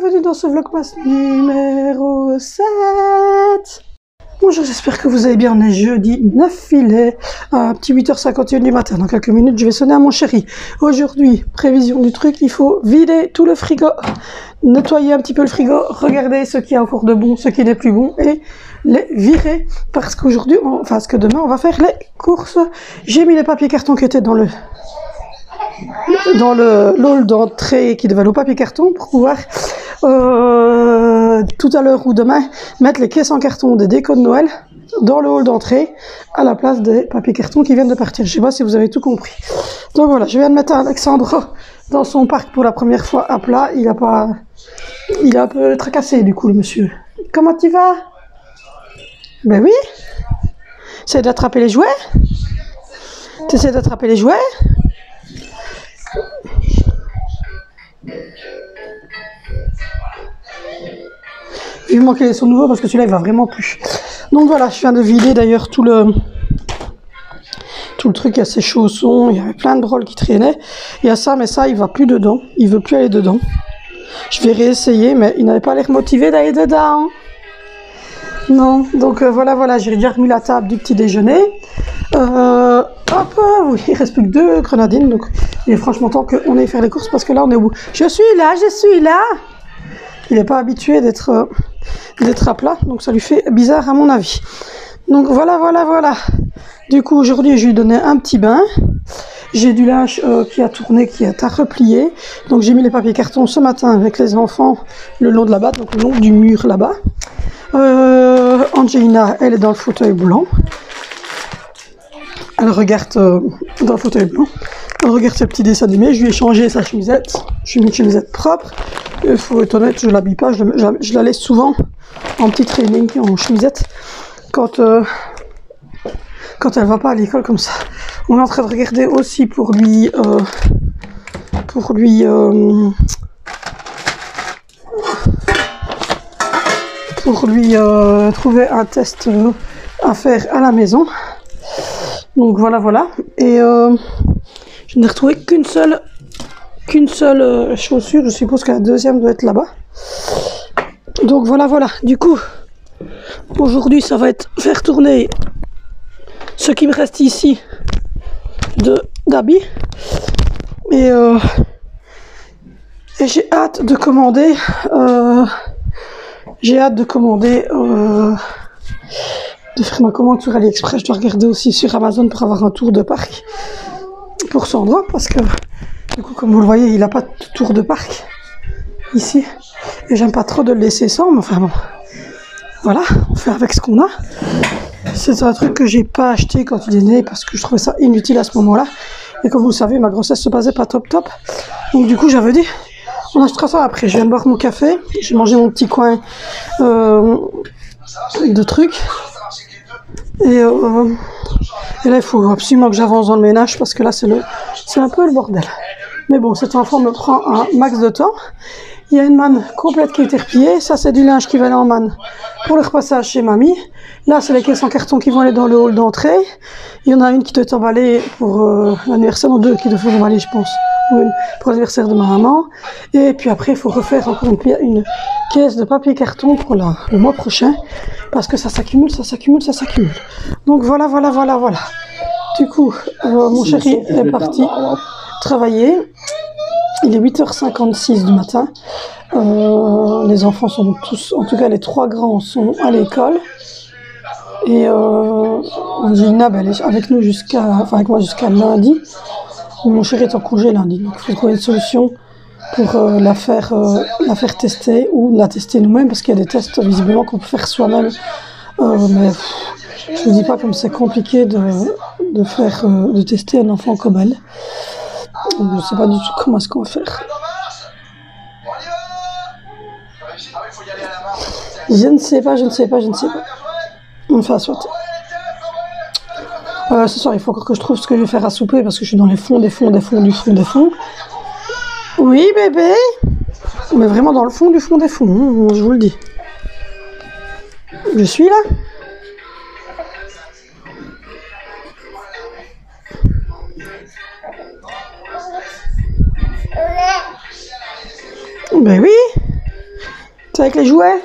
bienvenue dans ce vlogmas numéro 7. Bonjour, j'espère que vous allez bien. On est jeudi 9, il est un petit 8h51 du matin. Dans quelques minutes, je vais sonner à mon chéri. Aujourd'hui, prévision du truc, il faut vider tout le frigo, nettoyer un petit peu le frigo, regarder ce qui est encore de bon, ce qui n'est plus bon et les virer. Parce qu'aujourd'hui, parce que demain, on va faire les courses. J'ai mis les papiers cartons qui étaient dans le hall d'entrée qui devait aller au papier carton pour pouvoir tout à l'heure ou demain mettre les caisses en carton des décos de Noël dans le hall d'entrée à la place des papiers cartons qui viennent de partir. Je sais pas si vous avez tout compris. Donc voilà, je viens de mettre Alexandre dans son parc pour la première fois à plat. Il a un peu tracassé du coup le monsieur. Comment tu vas? Ben oui. T'essaies d'attraper les jouets? T'essaies d'attraper les jouets? Vivement qu'il ait son nouveau parce que celui-là il va vraiment plus. Donc voilà, je viens de vider d'ailleurs tout le truc à ses chaussons. Il y avait plein de drôles qui traînaient. Il y a ça, mais ça il va plus dedans. Il veut plus aller dedans. Je vais réessayer, mais il n'avait pas l'air motivé d'aller dedans. Non, donc voilà, j'ai déjà remis la table du petit déjeuner. Oui, il reste plus que 2 grenadines, donc il est franchement temps qu'on aille faire les courses parce que là on est au bout. Je suis là. Il n'est pas habitué d'être à plat, donc ça lui fait bizarre à mon avis. Donc voilà. Du coup aujourd'hui je lui ai donné un petit bain. J'ai du linge qui a tourné, qui est à replier. Donc j'ai mis les papiers cartons ce matin avec les enfants le long de là-bas, donc le long du mur là-bas. Angelina, elle est dans le fauteuil blanc. Elle regarde dans le fauteuil blanc. Elle regarde ses petits dessins animés. Je lui ai changé sa chemisette. Je lui ai mis une chemisette propre. Il faut être honnête, je l'habille pas. Je la laisse souvent en petit training, en chemisette, quand elle va pas à l'école comme ça. On est en train de regarder aussi pour lui trouver un test à faire à la maison. Donc voilà. Et je n'ai retrouvé qu'une seule chaussure. Je suppose que la deuxième doit être là-bas. Donc voilà. Du coup, aujourd'hui, ça va être faire tourner ce qui me reste ici d'habits. Et j'ai hâte de commander. De faire ma commande sur AliExpress. Je dois regarder aussi sur Amazon pour avoir un tour de parc pour Sandra, parce que du coup, comme vous le voyez, il n'a pas de tour de parc ici et j'aime pas trop de le laisser sans, mais enfin bon, voilà, on fait avec ce qu'on a. C'est un truc que j'ai pas acheté quand il est né parce que je trouvais ça inutile à ce moment-là, et comme vous le savez, ma grossesse se passait pas top, donc du coup j'avais dit on achètera ça après. Je viens de boire mon café, j'ai mangé mon petit coin de trucs. Et là, il faut absolument que j'avance dans le ménage parce que là, c'est un peu le bordel. Mais bon, cet enfant me prend un max de temps. Il y a une manne complète qui est repliée. Ça, c'est du linge qui va aller en manne pour le repassage chez mamie. Là, c'est les caisses en carton qui vont aller dans le hall d'entrée. Il y en a une qui doit être emballée pour l'anniversaire, non, 2 qui doivent être emballées, je pense. Ou une pour l'anniversaire de ma maman. Et puis après, il faut refaire encore une caisse de papier carton pour le mois prochain. Parce que ça s'accumule. Donc voilà. Du coup, mon chéri est parti travailler. Il est 8h56 du matin. Les enfants sont tous, en tout cas les 3 grands sont à l'école. Et Angelina, elle est avec moi jusqu'à lundi. Mon chéri est en congé lundi, donc il faut trouver une solution pour la faire tester ou la tester nous-mêmes, parce qu'il y a des tests visiblement qu'on peut faire soi-même. Mais je ne vous dis pas comme c'est compliqué de tester un enfant comme elle. Je ne sais pas du tout comment est-ce qu'on va faire. Je ne sais pas. Enfin, soit. Ce soir, il faut encore que je trouve ce que je vais faire à souper parce que je suis dans les fonds des fonds. Oui, bébé. Mais vraiment dans le fond du fond des fonds, je vous le dis. Je suis là. Ben oui. T'es avec les jouets?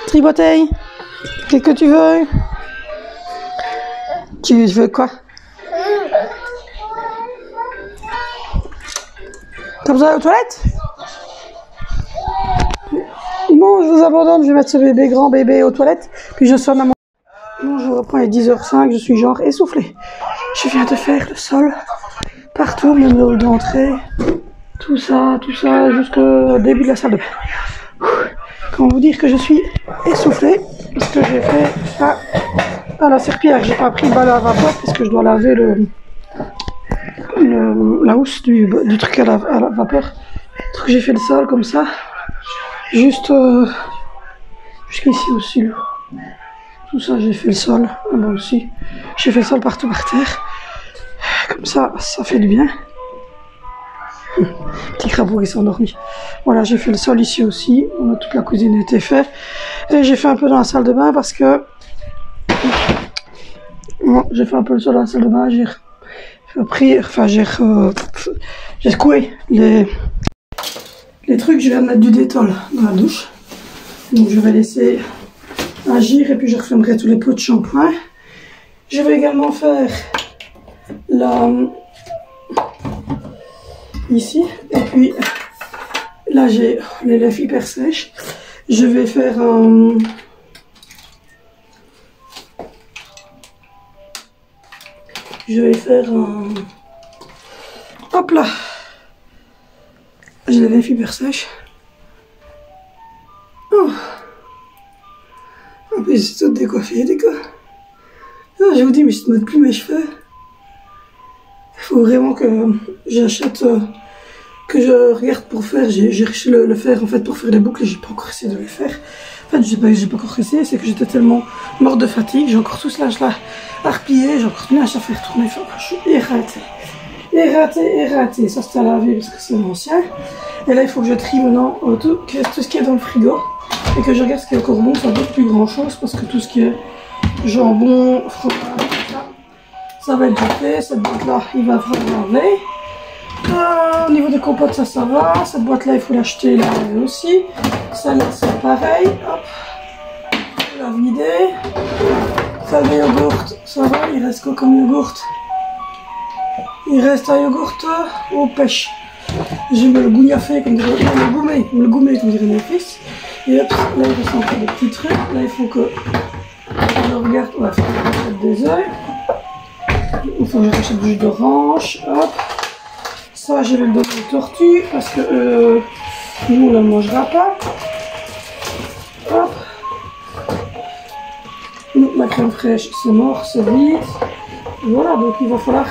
Triboteille, qu'est-ce que tu veux? Tu veux quoi? T'as besoin d'aller aux toilettes? Bon, je vous abandonne, je vais mettre ce bébé, grand bébé aux toilettes, puis je sonne à mon... Bon, je reprends, il est 10h05, je suis genre essoufflée. Je viens de faire le sol, partout, même le hall d'entrée, tout ça, jusqu'au début de la salle de bain. Comment vous dire que je suis essoufflée, parce que j'ai fait ça à la serpillière. J'ai pas pris le balai à vapeur, parce que je dois laver la housse du truc à la vapeur. Donc j'ai fait le sol comme ça, juste jusqu'ici aussi. Là. Tout ça, j'ai fait le sol, là aussi. J'ai fait le sol partout par terre. Comme ça, ça fait du bien. Petit crapaud qui s'est endormi. Voilà, j'ai fait le sol ici aussi. Toute la cuisine a été faite. Et j'ai fait un peu dans la salle de bain parce que... Bon, j'ai fait un peu le sol dans la salle de bain. J'ai secoué les trucs. Je viens de mettre du détol dans la douche. Donc je vais laisser agir et puis je refermerai tous les pots de shampoing. Je vais également faire la... ici, et puis là j'ai les lèvres hyper sèches. Je vais faire un... hop là, j'ai les lèvres hyper sèches. Oh. En plus c'est tout décoiffé, ah, je vous dis, mais je ne mets plus mes cheveux. Il faut vraiment que j'achète, que je regarde pour faire. J'ai reçu le fer en fait pour faire les boucles et j'ai pas encore essayé de le faire. En fait, j'ai pas encore essayé, c'est que j'étais tellement morte de fatigue. J'ai encore tout cela à replier, j'ai encore tout à faire tourner. Enfin, je suis ératée. Ça c'était à laver parce que c'est ancien. Et là, il faut que je trie maintenant tout ce qui est dans le frigo et que je regarde ce qui est encore bon. Ça ne doit plus grand chose parce que tout ce qui est jambon, fromage, ça va être jeté. Cette boîte là, il va falloir laver. Au niveau des compotes, ça va. Cette boîte là, il faut l'acheter là aussi. Celle-là, c'est pareil. Hop, je vais la vider. Celle de yogourt, ça va. Il reste quoi comme yogourt? Il reste un yogourt aux pêches. J'ai mis le gougnafé, comme dirait le gourmet, comme dirait mon fils. Et hop, là il reste encore des petits trucs. Là il faut que je regarde. Ouais, il faut que je rachète des œufs. Il faut que je rachète du jus d'orange. Hop. Ça, je vais le donner aux tortues parce que nous on ne le mangera pas. Hop. Ma crème fraîche, c'est mort, c'est vide. Voilà, donc il va falloir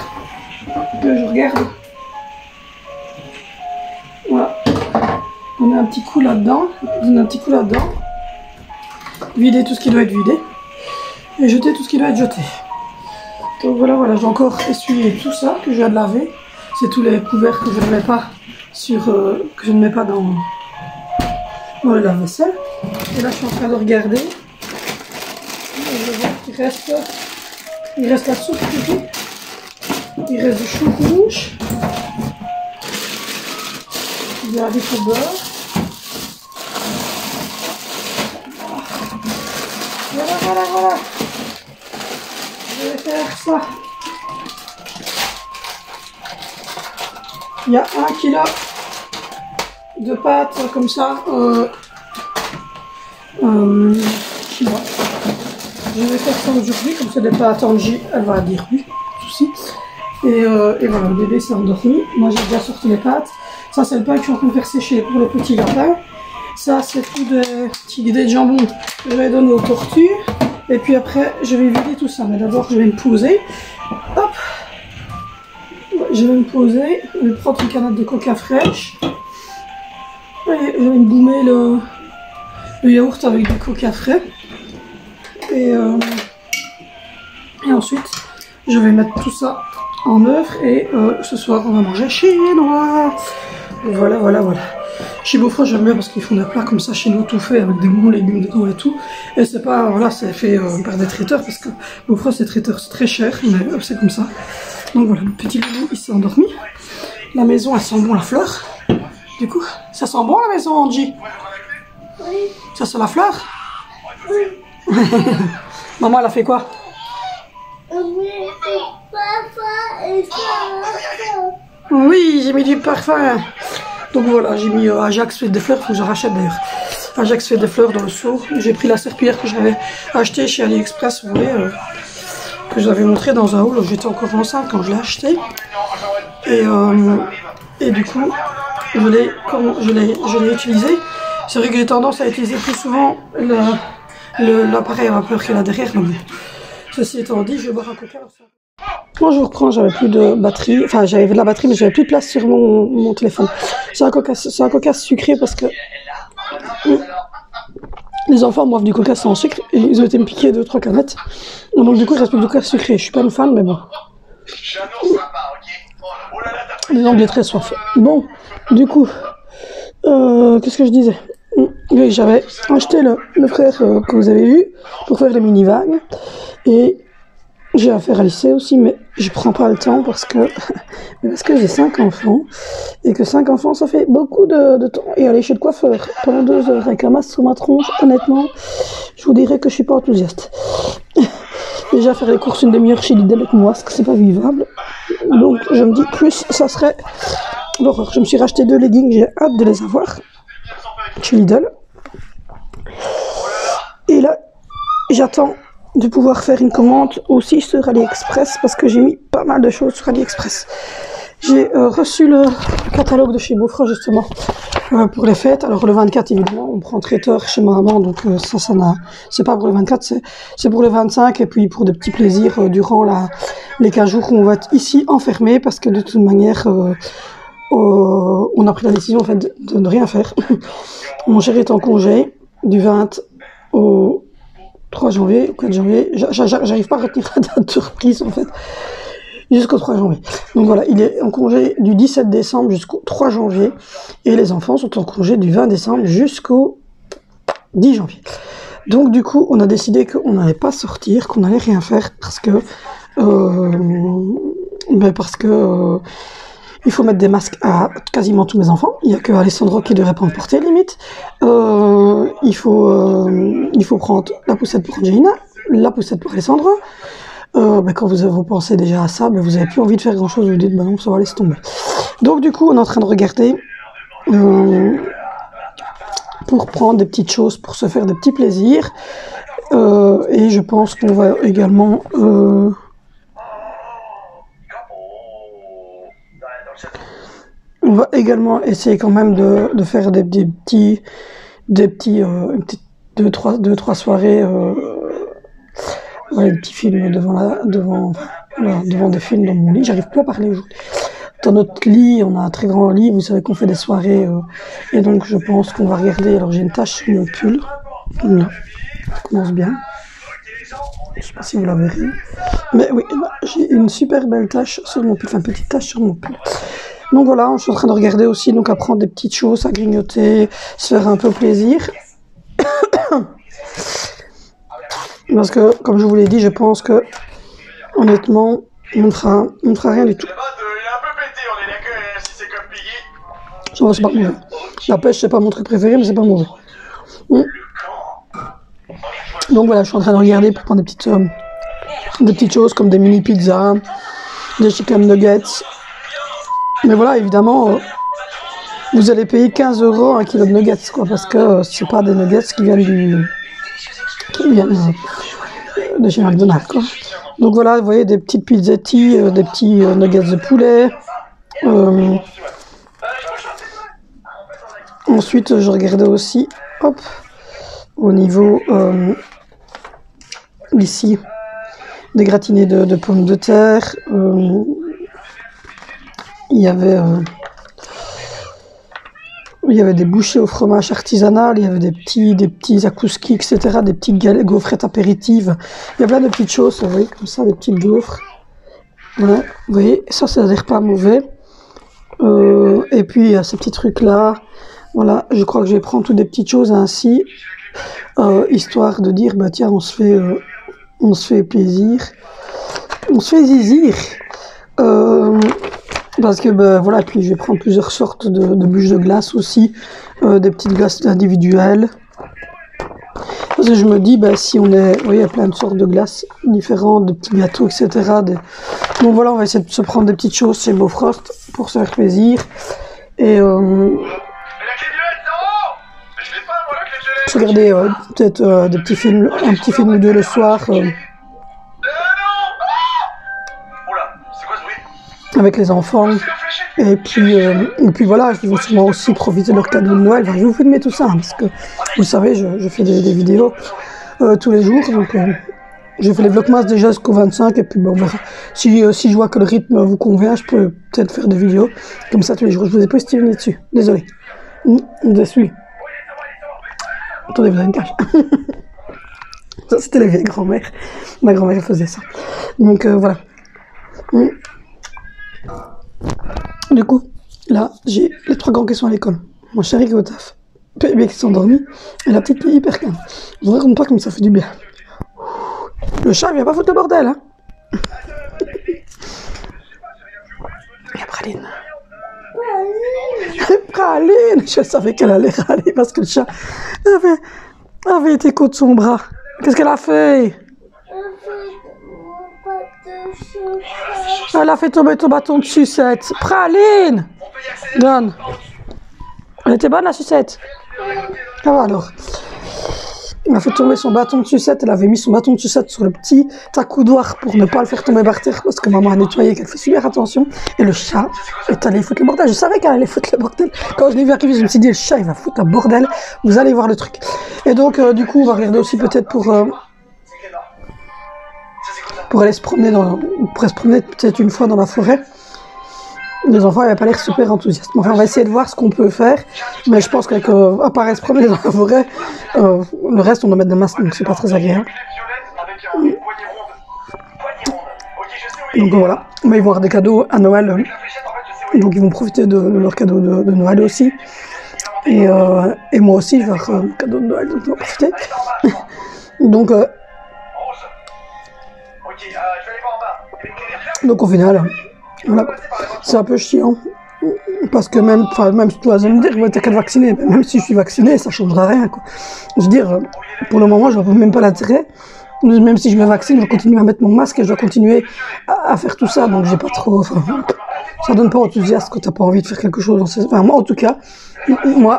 que je regarde. Voilà. On met un petit coup là-dedans. Vider tout ce qui doit être vidé. Et jeter tout ce qui doit être jeté. Donc voilà, j'ai encore essuyé tout ça que je viens de laver. C'est tous les couverts que je ne mets pas dans le lave-vaisselle. Et là, je suis en train de regarder. Je vois qu'il reste la soupe ici. Il reste du chou rouge. Il y a des faux beurre. Voilà. Je vais faire ça. Il y a 1 kilo de pâtes comme ça. Chinois. Je vais faire ça aujourd'hui, comme c'est des pâtes en J, elle va dire oui, pas de souci. Et voilà, le bébé s'est endormi. Moi j'ai déjà sorti les pâtes. Ça c'est le pain que je suis en train de faire sécher pour les petits lapins. Ça c'est tout des petits guidés de jambon que je vais donner aux tortues. Et puis après je vais vider tout ça. Mais d'abord je vais me poser. Hop. Je vais me poser. Je vais prendre une canette de coca fraîche. Et je vais me boumer le yaourt avec du coca frais. Et ensuite je vais mettre tout ça en œuvre et ce soir on va manger chinois. Voilà. Chez Beaufort, j'aime bien parce qu'ils font des plats comme ça chez nous, tout fait, avec des bons légumes dedans et tout. Et c'est pas, voilà, c'est fait par des traiteurs, parce que Beaufort, c'est traiteur, c'est très cher, mais c'est comme ça. Donc voilà, le petit loulou, il s'est endormi. La maison, elle sent bon la fleur. Du coup, ça sent bon la maison, Angie? Oui. Ça sent la fleur? Oui. Maman, elle a fait quoi? Oui, j'ai mis du parfum. Donc voilà, j'ai mis Ajax fait des fleurs, il faut que je rachète d'ailleurs. Ajax fait des fleurs dans le seau. J'ai pris la serpillière que j'avais achetée chez AliExpress, vous voyez, que j'avais montré dans un haul. J'étais encore enceinte quand je l'ai acheté. Et du coup, je l'ai utilisé. C'est vrai que j'ai tendance à utiliser plus souvent l'appareil à vapeur qu'il y a derrière. Donc, ceci étant dit, je vais boire un coca. Moi je vous reprends, j'avais plus de batterie, enfin j'avais de la batterie mais j'avais plus de place sur mon téléphone. C'est un coca sucré parce que les enfants boivent du coca sans sucre et ils ont été me piquer 2-3 canettes. Donc du coup il reste plus de coca sucré, je suis pas une fan mais bon. Les Anglais très soif. Bon, du coup, qu'est-ce que je disais? Oui, j'avais acheté le frère que vous avez vu pour faire les mini-vagues et j'ai affaire à lycée aussi, mais je prends pas le temps parce que j'ai 5 enfants et que 5 enfants ça fait beaucoup de temps. Et aller chez le coiffeur pendant 2 heures avec la masse sur ma tronche, honnêtement, je vous dirais que je suis pas enthousiaste. Déjà faire les courses une demi-heure chez Lidl avec moi, parce que c'est pas vivable. Donc je me dis plus ça serait l'horreur. Je me suis racheté 2 leggings, j'ai hâte de les avoir chez Lidl. Et là, j'attends de pouvoir faire une commande aussi sur AliExpress parce que j'ai mis pas mal de choses sur AliExpress. J'ai reçu le catalogue de chez Beaufort justement pour les fêtes. Alors le 24 évidemment, on prend traiteur chez ma maman, donc ça n'a, c'est pas pour le 24, c'est pour le 25 et puis pour des petits plaisirs durant les 15 jours où on va être ici enfermés parce que de toute manière on a pris la décision en fait de ne rien faire. Mon chéri est en congé du 20 au 3 janvier, ou 4 janvier, j'arrive pas à retenir la date de reprise en fait, jusqu'au 3 janvier. Donc voilà, il est en congé du 17 décembre jusqu'au 3 janvier, et les enfants sont en congé du 20 décembre jusqu'au 10 janvier. Donc du coup, on a décidé qu'on n'allait pas sortir, qu'on n'allait rien faire, parce que il faut mettre des masques à quasiment tous mes enfants. Il n'y a que Alessandro qui ne devrait pas en porter, limite. Il faut prendre la poussette pour Angelina, la poussette pour Alessandro. Quand vous pensez déjà à ça, vous n'avez plus envie de faire grand-chose, vous dites, non, ça va laisser tomber. Donc du coup, on est en train de regarder pour prendre des petites choses, pour se faire des petits plaisirs. Et je pense qu'on va également... on va également essayer quand même de faire des petits 2-3 soirées des petits films devant des films dans mon lit. J'arrive plus à parler aujourd'hui. Dans notre lit, on a un très grand lit, vous savez qu'on fait des soirées et donc je pense qu'on va regarder. Alors j'ai une tache sur mon pull, là, ça commence bien. Je sais pas si vous la verrez, mais oui, j'ai une super belle tache sur mon pull, enfin petite tache sur mon pull. Donc voilà, je suis en train de regarder aussi, donc à prendre des petites choses, à grignoter, se faire un peu plaisir. Parce que, comme je vous l'ai dit, je pense que, honnêtement, on ne fera rien du tout. Non, c'est pas mauvais. La pêche, c'est pas mon truc préféré, mais c'est pas mauvais. Donc voilà, je suis en train de regarder pour prendre des petites choses comme des mini pizzas, des chicken nuggets. Mais voilà, évidemment, vous allez payer 15 € un kilo de nuggets, quoi, parce que c'est pas des nuggets qui viennent de chez McDonald's, quoi. Donc voilà, vous voyez, des petites pizzetti, des petits nuggets de poulet. Ensuite, je regardais aussi, hop, au niveau, ici, des gratinés de pommes de terre. Il y avait des bouchées au fromage artisanal, il y avait des petits akouski, etc., des petites gaufrettes apéritives. Il y a plein de petites choses, vous voyez, comme ça, des petites gaufres. Voilà, vous voyez, ça a l'air pas mauvais. Et puis, il y a ces petits trucs-là, Voilà, je crois que je vais prendre toutes des petites choses ainsi, histoire de dire, bah tiens, on se fait plaisir, on se fait zizir. Parce que, bah, voilà, puis je vais prendre plusieurs sortes de bûches de glace aussi, des petites glaces individuelles. Parce que je me dis, bah, si on est, vous voyez, il y a plein de sortes de glaces différentes, de petits gâteaux, etc. Donc voilà, on va essayer de se prendre des petites choses chez Bofrost pour se faire plaisir. Et se regarder peut-être des petits films, un petit film ou deux le soir. Avec les enfants. Et puis voilà, ils vont sûrement aussi profiter de leur cadeau de Noël. Enfin, je vais vous filmer tout ça, hein, parce que vous savez, je fais des vidéos tous les jours. Donc j'ai fait les vlogmas déjà jusqu'au 25, et puis bon, on verra. Si je vois que le rythme vous convient, je peux peut-être faire des vidéos comme ça tous les jours. Je vous ai pas stimuler dessus, désolé. Je suis. Attendez, vous avez une cache. Ça, c'était la vieille grand-mère. Ma grand-mère faisait ça. Donc voilà. Du coup, là, j'ai les 3 grands qui sont à l'école. Mon chéri qui est au taf. Bébé qui s'est endormi. Et la petite qui est hyper calme. Je vous raconte pas comme ça fait du bien. Le chat, il vient pas foutre le bordel, hein. Il y a Praline. Praline. Je savais qu'elle allait râler parce que le chat avait été contre son bras. Qu'est-ce qu'elle a fait? Elle a fait tomber ton bâton de sucette. Praline! Donne. Elle était bonne la sucette? Ah bah alors. Elle a fait tomber son bâton de sucette. Elle avait mis son bâton de sucette sur le petit accoudoir pour ne pas le faire tomber par terre parce que maman a nettoyé, qu'elle fait super attention. Et le chat est allé foutre le bordel. Je savais qu'elle allait foutre le bordel. Quand je l'ai vu arriver, je me suis dit, le chat, il va foutre un bordel. Vous allez voir le truc. Et donc, du coup, on va regarder aussi peut-être pour aller se promener peut-être une fois dans la forêt. Les enfants n'avaient pas l'air super enthousiastes. Enfin, on va essayer de voir ce qu'on peut faire. Mais je pense qu'à part aller se promener dans la forêt, le reste, on doit mettre des masques, donc c'est pas très agréable. Donc voilà. Mais ils vont avoir des cadeaux à Noël. Donc ils vont profiter de leurs cadeaux de Noël aussi. Et moi aussi, je vais avoir un cadeau de Noël, donc on va profiter. Donc au final, voilà, c'est un peu chiant. Parce que même si tu vas me dire, ouais, t'as qu'à te vacciner, même si je suis vacciné, ça changera rien, quoi. Je veux dire, pour le moment, je vois même pas l'intérêt. Même si je me vaccine, je vais continuer à mettre mon masque et je vais continuer à faire tout ça. Donc j'ai pas trop... ça donne pas enthousiasme quand t'as pas envie de faire quelque chose. Enfin, moi, en tout cas,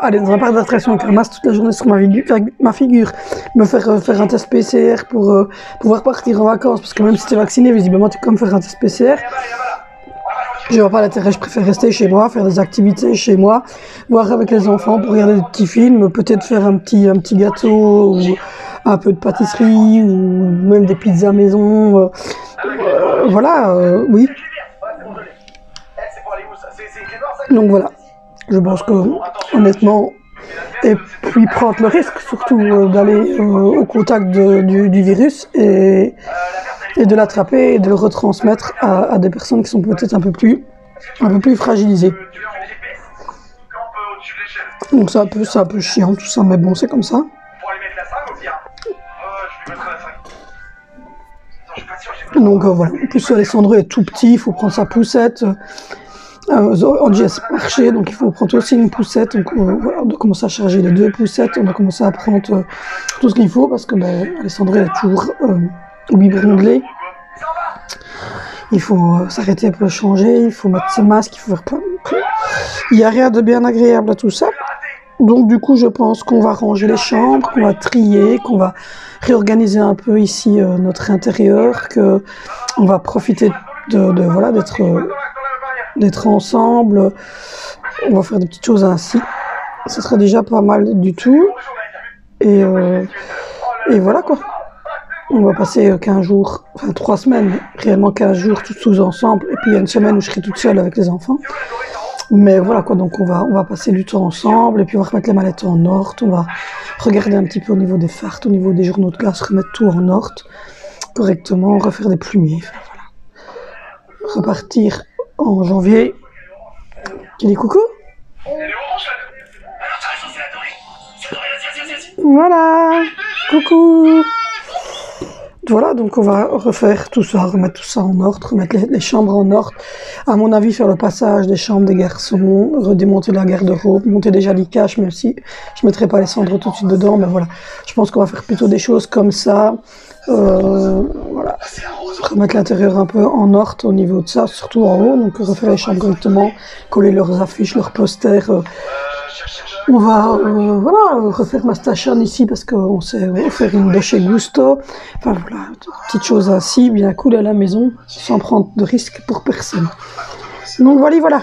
aller dans un parc d'attractions avec un masque toute la journée sur ma figure, me faire un test PCR pour pouvoir partir en vacances, parce que même si t'es vacciné, visiblement, tu peux comme faire un test PCR. Je vois pas l'intérêt, je préfère rester chez moi, faire des activités chez moi, voir avec les enfants pour regarder des petits films, peut-être faire un petit gâteau, ou un peu de pâtisserie, ou même des pizzas maison, voilà, oui. Donc voilà, je pense que, honnêtement, et puis prendre le risque surtout d'aller au contact du virus et de l'attraper et de le retransmettre à des personnes qui sont peut-être un peu plus fragilisées. Donc c'est un peu chiant tout ça, mais bon, c'est comme ça. Donc voilà, en plus Alessandro est tout petit, il faut prendre sa poussette. Angie a marché, donc il faut prendre aussi une poussette. Donc voilà, on doit commencer à charger les 2 poussettes, on a commencé à prendre tout ce qu'il faut parce que Alessandro est toujours au biberon de lait. Il faut s'arrêter pour le changer, il faut mettre ses masques, il faut faire plein de... Il n'y a rien de bien agréable à tout ça. Donc du coup, je pense qu'on va ranger les chambres, qu'on va trier, qu'on va réorganiser un peu ici notre intérieur, qu'on va profiter voilà, d'être ensemble. On va faire des petites choses ainsi. Ce serait déjà pas mal du tout. Et voilà quoi. On va passer 15 jours, enfin 3 semaines, réellement 15 jours tous ensemble. Et puis il y a une semaine où je serai toute seule avec les enfants. Mais voilà quoi, donc on va passer du temps ensemble. Et puis on va remettre les mallettes en ordre. On va regarder un petit peu au niveau des fartes, au niveau des journaux de classe, remettre tout en ordre correctement, refaire des plumiers. Enfin, voilà. Repartir en janvier. Tu dis coucou? Voilà. Coucou. Voilà, donc on va refaire tout ça, remettre tout ça en ordre, remettre les chambres en ordre. À mon avis, faire le passage des chambres des garçons, redémonter la garde-robe, monter déjà les caches, même si je mettrai pas les cendres tout de suite dedans, mais voilà. Je pense qu'on va faire plutôt des choses comme ça. Voilà. Remettre l'intérieur un peu en ordre au niveau de ça, surtout en haut, donc refaire les chambres correctement, coller leurs affiches, leurs posters. On va voilà, refaire ma station ici parce qu'on sait faire une Dolce Gusto. Enfin voilà, petites choses ainsi, bien cool à la maison, sans prendre de risques pour personne. Donc voilà.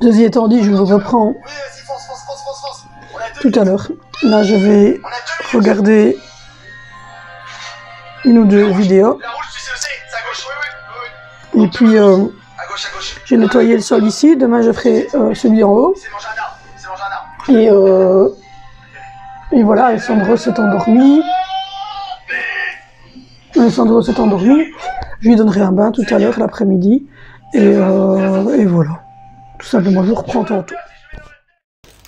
Ceci étant dit, je vous reprends tout à l'heure. Là, je vais regarder une ou deux vidéos. Et puis, j'ai nettoyé le sol ici. Demain, je ferai celui en haut. Et voilà, Alessandro s'est endormi. Je lui donnerai un bain tout à l'heure, l'après-midi. Et voilà. Tout simplement, je vous reprends tantôt.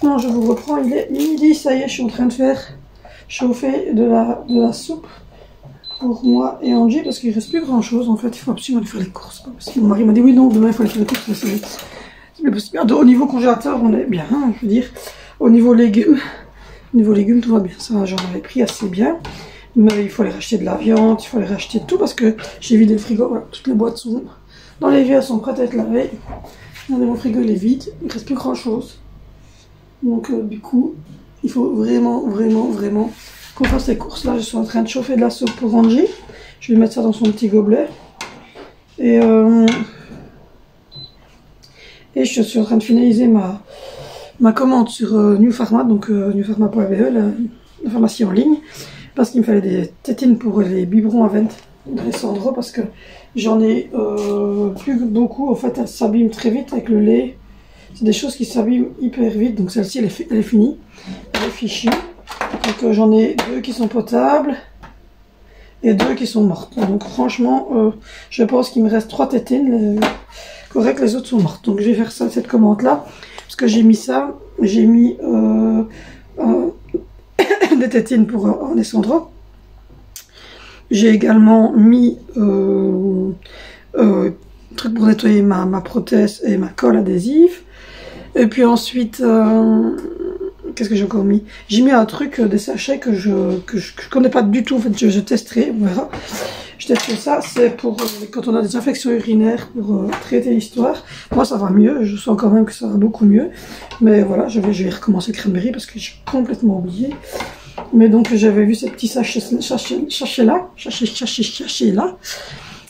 Non, je vous reprends, il est midi, ça y est, je suis en train de faire chauffer de la soupe pour moi et Angie, parce qu'il ne reste plus grand chose en fait, il faut absolument aller faire les courses. Parce que mon mari m'a dit oui, non, demain il faut aller faire les courses, mais c'est possible. Au niveau congélateur, on est bien, hein, je veux dire. Au niveau légumes, tout va bien, ça j'en avais pris assez bien. Mais il faut aller racheter de la viande, il faut aller racheter tout, parce que j'ai vidé le frigo, voilà, toutes les boîtes sont dans l'évier, elles sont prêtes à être lavées. Regardez, mon frigo il est vide, il ne reste plus grand chose. Donc du coup, il faut vraiment qu'on fasse les courses. Là, je suis en train de chauffer de la soupe pour Angie. Je vais mettre ça dans son petit gobelet. Et je suis en train de finaliser ma commande sur New Pharma, donc newpharma.be, la pharmacie en ligne. Parce qu'il me fallait des tétines pour les biberons à vente d'Alessandro, parce que j'en ai plus beaucoup. En fait, elles s'abîment très vite avec le lait. C'est des choses qui s'abîment hyper vite, donc celle-ci elle est finie, elle est fichue. Donc j'en ai 2 qui sont potables et 2 qui sont mortes. Donc franchement, je pense qu'il me reste 3 tétines correctes, les autres sont mortes. Donc je vais faire ça, cette commande-là, parce que j'ai mis ça, j'ai mis des tétines pour Alessandro. J'ai également mis truc pour nettoyer ma prothèse et ma colle adhésive. Et puis ensuite, qu'est-ce que j'ai encore mis? J'ai mis un truc, des sachets que je connais pas du tout. En fait, je testerai, on verra. Je testerai ça, c'est pour quand on a des infections urinaires, pour traiter l'histoire. Moi, ça va mieux. Je sens quand même que ça va beaucoup mieux. Mais voilà, je vais recommencer le cranberry parce que j'ai complètement oublié. Mais donc, j'avais vu ces petits sachets là.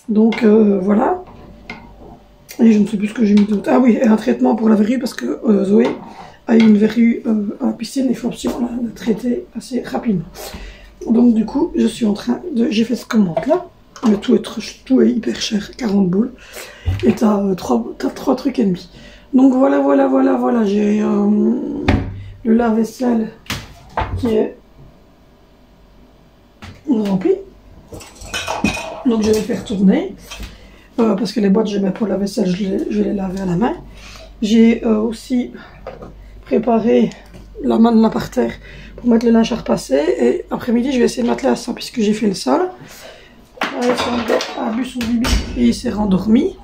Donc, voilà. Et je ne sais plus ce que j'ai mis d'autre. Ah oui, et un traitement pour la verrue, parce que Zoé a eu une verrue à la piscine, il faut absolument la traiter assez rapidement. Donc du coup, je suis en train de... J'ai fait cette commande-là, mais tout est hyper cher, 40 boules. Et t'as 3 trucs et demi. Donc voilà, j'ai le lave-vaisselle qui est rempli. Donc je vais faire tourner. Parce que les boîtes, je mets pour la vaisselle, je vais les laver à la main. J'ai aussi préparé la manne par terre pour mettre le linge à repasser. Et après-midi, je vais essayer de m'atteler à ça, puisque j'ai fait le sol. Alessandro a bu son bibi et il s'est rendormi.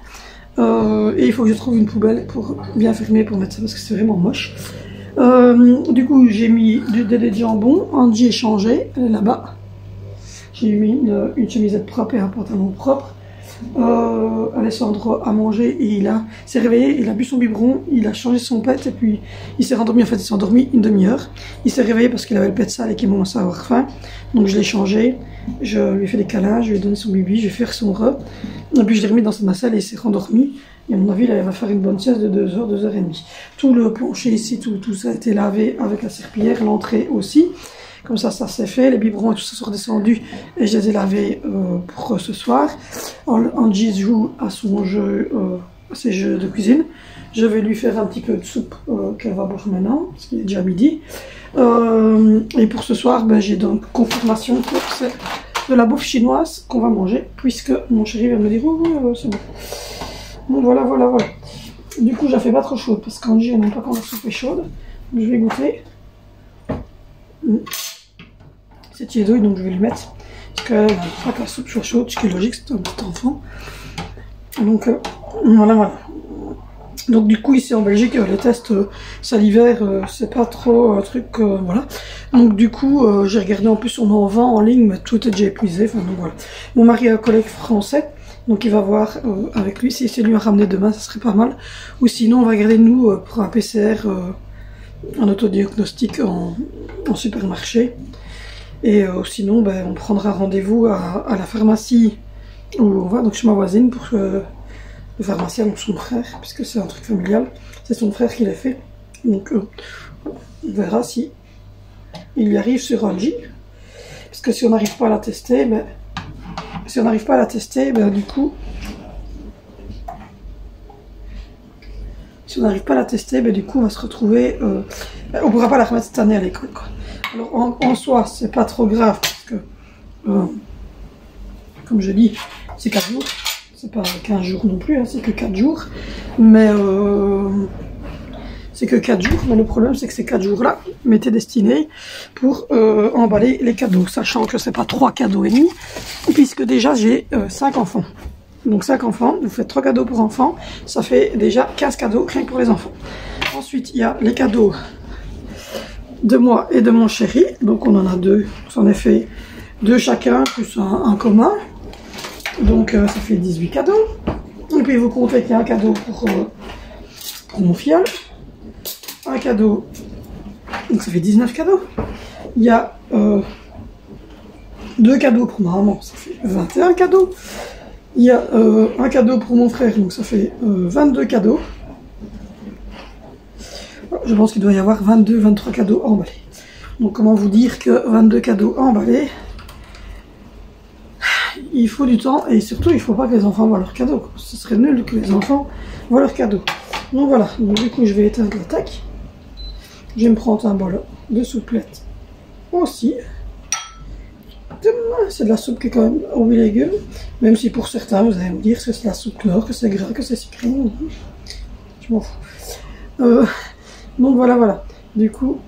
Et il faut que je trouve une poubelle pour bien fermer pour mettre ça, parce que c'est vraiment moche. Du coup, j'ai mis des dés de jambon. Angie est changée, elle est là-bas. J'ai mis une chemisette propre et un pantalon propre. Alessandro a mangé et il s'est réveillé, il a bu son biberon, il a changé son pet et puis il s'est rendormi. En fait, il s'est endormi une demi-heure. Il s'est réveillé parce qu'il avait le pet sale et qu'il commençait à avoir faim. Donc je l'ai changé, je lui ai fait des câlins, je lui ai donné son bibi, je lui ai fait son repas. Et puis je l'ai remis dans ma salle et il s'est rendormi. Et à mon avis, là, il va faire une bonne sieste de 2 heures, 2 heures et demie. Tout le plancher ici, tout ça a été lavé avec la serpillière, l'entrée aussi. Comme ça s'est fait, les biberons et tout ça sont redescendus et je les ai lavés pour ce soir. Angie joue à son jeu, à ses jeux de cuisine. Je vais lui faire un petit peu de soupe qu'elle va boire maintenant, parce qu'il est déjà midi. Et pour ce soir, j'ai donc confirmation que c'est de la bouffe chinoise qu'on va manger, puisque mon chéri vient me dire oh, oui, c'est bon. Bon, voilà. Du coup, je la fais pas trop chaude, parce qu'Angie n'aime pas quand la soupe est chaude. Je vais goûter. C'est tiède, donc je vais lui mettre. Parce qu'elle n'a pas que la soupe soit chaude, ce qui est logique, c'est un petit enfant. Donc voilà. Donc du coup ici en Belgique les tests salivaires c'est pas trop un truc voilà. Donc du coup j'ai regardé, en plus on en vend en ligne mais tout est déjà épuisé. Enfin donc voilà. Mon mari a un collègue français donc il va voir avec lui si c'est lui à ramener demain, ça serait pas mal. Ou sinon on va regarder nous pour un PCR, un autodiagnostic en supermarché. Et sinon ben, on prendra rendez-vous à la pharmacie où on va, donc chez ma voisine pour le pharmacien, donc son frère, puisque c'est un truc familial, c'est son frère qui l'a fait. Donc on verra si il y arrive sur un J, parce que si on n'arrive pas à la tester, ben, du coup, on va se retrouver, on pourra pas la remettre cette année à l'école, quoi. Alors en soi, c'est pas trop grave, parce que, comme je dis, c'est 4 jours. C'est pas 15 jours non plus, hein, c'est que 4 jours. Mais c'est que 4 jours. Mais le problème, c'est que ces 4 jours-là m'étaient destinés pour emballer les cadeaux. Sachant que c'est pas 3 cadeaux et demi, puisque déjà j'ai 5 enfants. Donc 5 enfants, vous faites 3 cadeaux pour enfants, ça fait déjà 15 cadeaux rien que pour les enfants. Ensuite, il y a les cadeaux de moi et de mon chéri. Donc on en a 2. J'en ai fait 2 chacun, plus un commun. Donc ça fait 18 cadeaux. Et puis vous comptez qu'il y a un cadeau pour mon fiole. Un cadeau. Donc ça fait 19 cadeaux. Il y a 2 cadeaux pour ma maman. Ça fait 21 cadeaux. Il y a un cadeau pour mon frère. Donc ça fait 22 cadeaux. Je pense qu'il doit y avoir 22-23 cadeaux emballés. Donc comment vous dire que 22 cadeaux emballés, il faut du temps et surtout il ne faut pas que les enfants voient leurs cadeaux. Ce serait nul que les enfants voient leurs cadeaux. Donc voilà, donc, du coup je vais éteindre l'attaque. Je vais me prendre un bol de souplette aussi. C'est de la soupe qui est quand même aux légumes. Même si pour certains vous allez me dire que c'est la soupe Knorr, que c'est gras, que c'est sucré. Je m'en fous. Donc voilà. Du coup,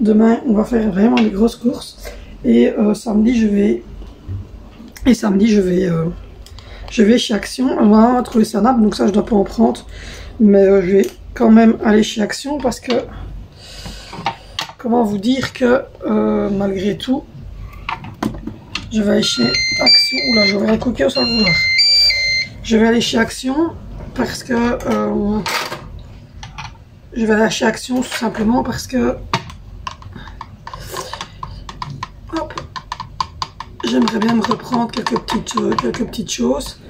demain on va faire vraiment des grosses courses. Et samedi je vais chez Action. On va trouver ça nappe, donc ça je dois pas en prendre. Mais je vais quand même aller chez Action parce que, comment vous dire que malgré tout, je vais aller chez Action. Oula, j'aurais un coquille sans le vouloir. Je vais aller chez Action parce que tout simplement parce que j'aimerais bien me reprendre quelques petites choses.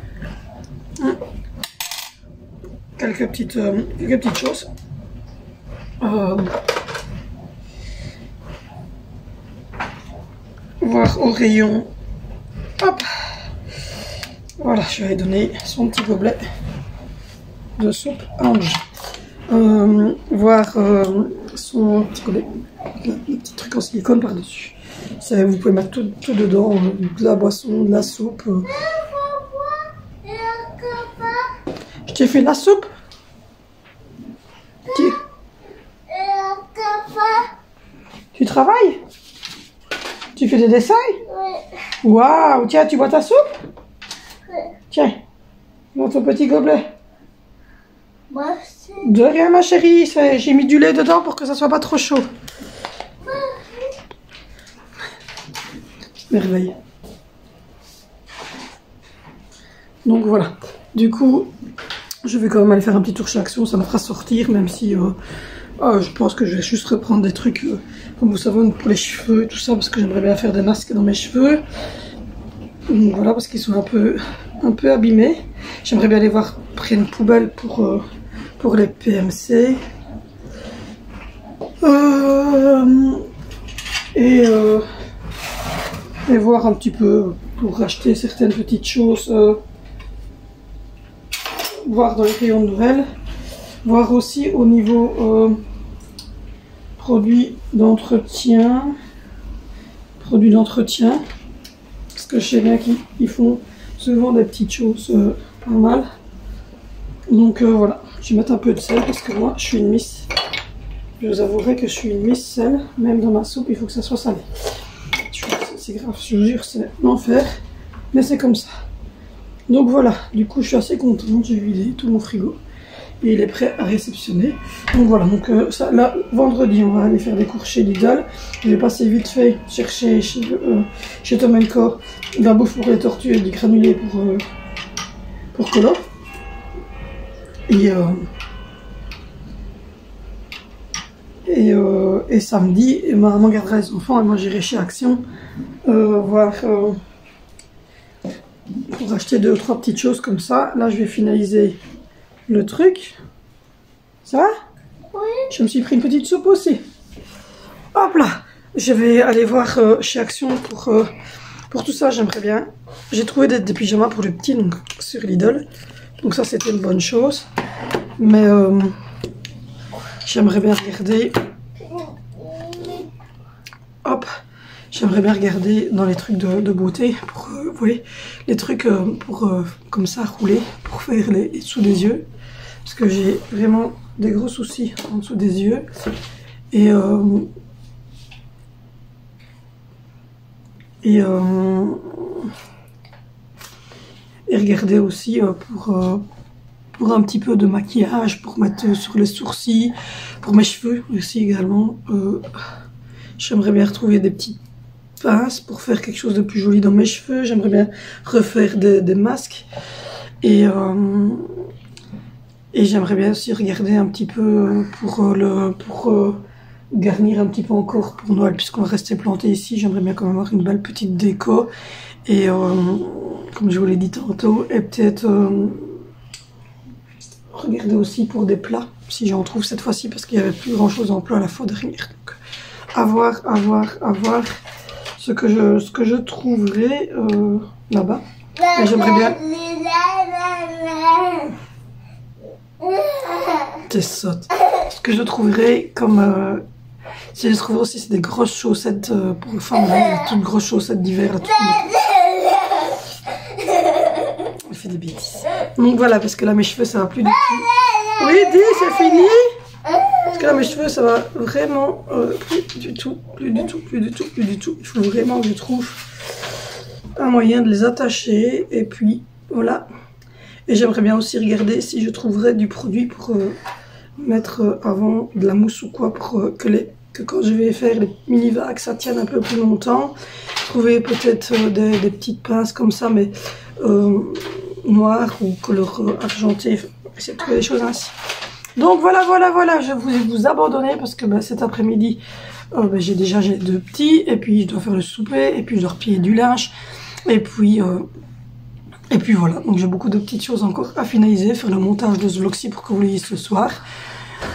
Quelques petites choses. Voir au rayon. Hop. Voilà, je vais lui donner son petit gobelet de soupe Ange. Voir son petit gobelet. Le petit truc en silicone par-dessus. Vous pouvez mettre tout dedans, de la boisson, de la soupe. Je t'ai fait de la soupe? Tu travailles? Tu fais des dessins? Oui. Waouh, tiens, tu bois ta soupe? Oui. Tiens, dans ton petit gobelet. Merci. De rien, ma chérie, j'ai mis du lait dedans pour que ça soit pas trop chaud. Merveille. Donc voilà. Du coup, je vais quand même aller faire un petit tour chez Action. Ça me fera sortir, même si je pense que je vais juste reprendre des trucs, comme vous savez, pour les cheveux et tout ça, parce que j'aimerais bien faire des masques dans mes cheveux. Donc voilà, parce qu'ils sont un peu abîmés. J'aimerais bien aller voir près une poubelle pour les PMC. Et voir un petit peu pour racheter certaines petites choses, voir dans les rayons de Noël, voir aussi au niveau produits d'entretien, parce que je sais bien qu'ils font souvent des petites choses pas mal. Donc voilà, je vais mettre un peu de sel parce que moi je suis une miss Je vous avouerai que je suis une miss sel. Même dans ma soupe, il faut que ça soit salé. C'est grave, je vous jure, c'est l'enfer. Mais c'est comme ça. Donc voilà, du coup je suis assez contente, j'ai vidé tout mon frigo et il est prêt à réceptionner. Donc voilà, donc ça, là, vendredi on va aller faire des courses chez Lidl. Je vais passer vite fait chercher chez Tom & Co de la bouffe pour les tortues et du granulé pour Colo. Et samedi, maman gardera les enfants et moi j'irai chez Action voir... pour acheter 2 ou 3 petites choses comme ça. Là, je vais finaliser le truc. Ça va? Oui. Je me suis pris une petite soupe aussi. Hop là. Je vais aller voir chez Action pour tout ça. J'aimerais bien. J'ai trouvé des pyjamas pour le petit donc, sur Lidl. Donc ça, c'était une bonne chose. Mais j'aimerais bien regarder... Hop. J'aimerais bien regarder dans les trucs de beauté, pour, vous voyez, les trucs pour comme ça rouler, pour faire les dessous des yeux. Parce que j'ai vraiment des gros soucis en dessous des yeux. Et regarder aussi pour un petit peu de maquillage, pour mettre sur les sourcils, pour mes cheveux aussi également. J'aimerais bien retrouver des petites pince pour faire quelque chose de plus joli dans mes cheveux. J'aimerais bien refaire des masques et j'aimerais bien aussi regarder un petit peu pour garnir un petit peu encore pour Noël puisqu'on va rester planté ici. J'aimerais bien quand même avoir une belle petite déco et comme je vous l'ai dit tantôt, et peut-être regarder aussi pour des plats si j'en trouve cette fois-ci parce qu'il n'y avait plus grand chose en plat à la fois dernière. Donc à voir ce que je trouverai là-bas. Et j'aimerais bien... T'es sotte. Ce que je trouverai comme... si je trouverai aussi, c'est des grosses chaussettes pour femmes, là, toutes grosses chaussettes d'hiver. Elle fait des bêtises. Donc voilà, parce que là mes cheveux ça va plus du tout. Oui, dis, c'est fini. Parce que là mes cheveux ça va vraiment plus du tout. Il faut vraiment que je trouve un moyen de les attacher et puis voilà. Et j'aimerais bien aussi regarder si je trouverais du produit pour mettre avant de la mousse ou quoi pour que quand je vais faire les mini vagues ça tienne un peu plus longtemps. Trouver peut-être des petites pinces comme ça mais noires ou couleur argentée. Essayer de trouver des choses ainsi. Donc voilà, je vais vous abandonner parce que cet après-midi, j'ai 2 petits, et puis je dois faire le souper, et puis je dois replier du linge, et puis voilà. Donc j'ai beaucoup de petites choses encore à finaliser, faire le montage de ce vlog-ci pour que vous l'ayez ce soir.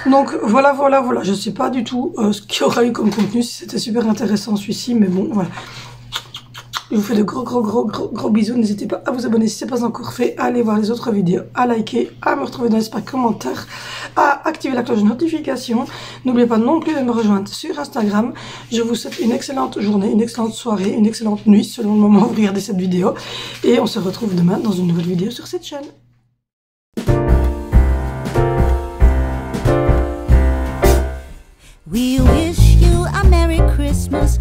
Donc voilà, je sais pas du tout ce qu'il y aura eu comme contenu, si c'était super intéressant celui-ci, mais bon, voilà. Je vous fais de gros bisous. N'hésitez pas à vous abonner si ce n'est pas encore fait, à aller voir les autres vidéos, à liker, à me retrouver dans l'espace commentaire, à activer la cloche de notification. N'oubliez pas non plus de me rejoindre sur Instagram. Je vous souhaite une excellente journée, une excellente soirée, une excellente nuit selon le moment où vous regardez cette vidéo. Et on se retrouve demain dans une nouvelle vidéo sur cette chaîne. We wish you a Merry Christmas.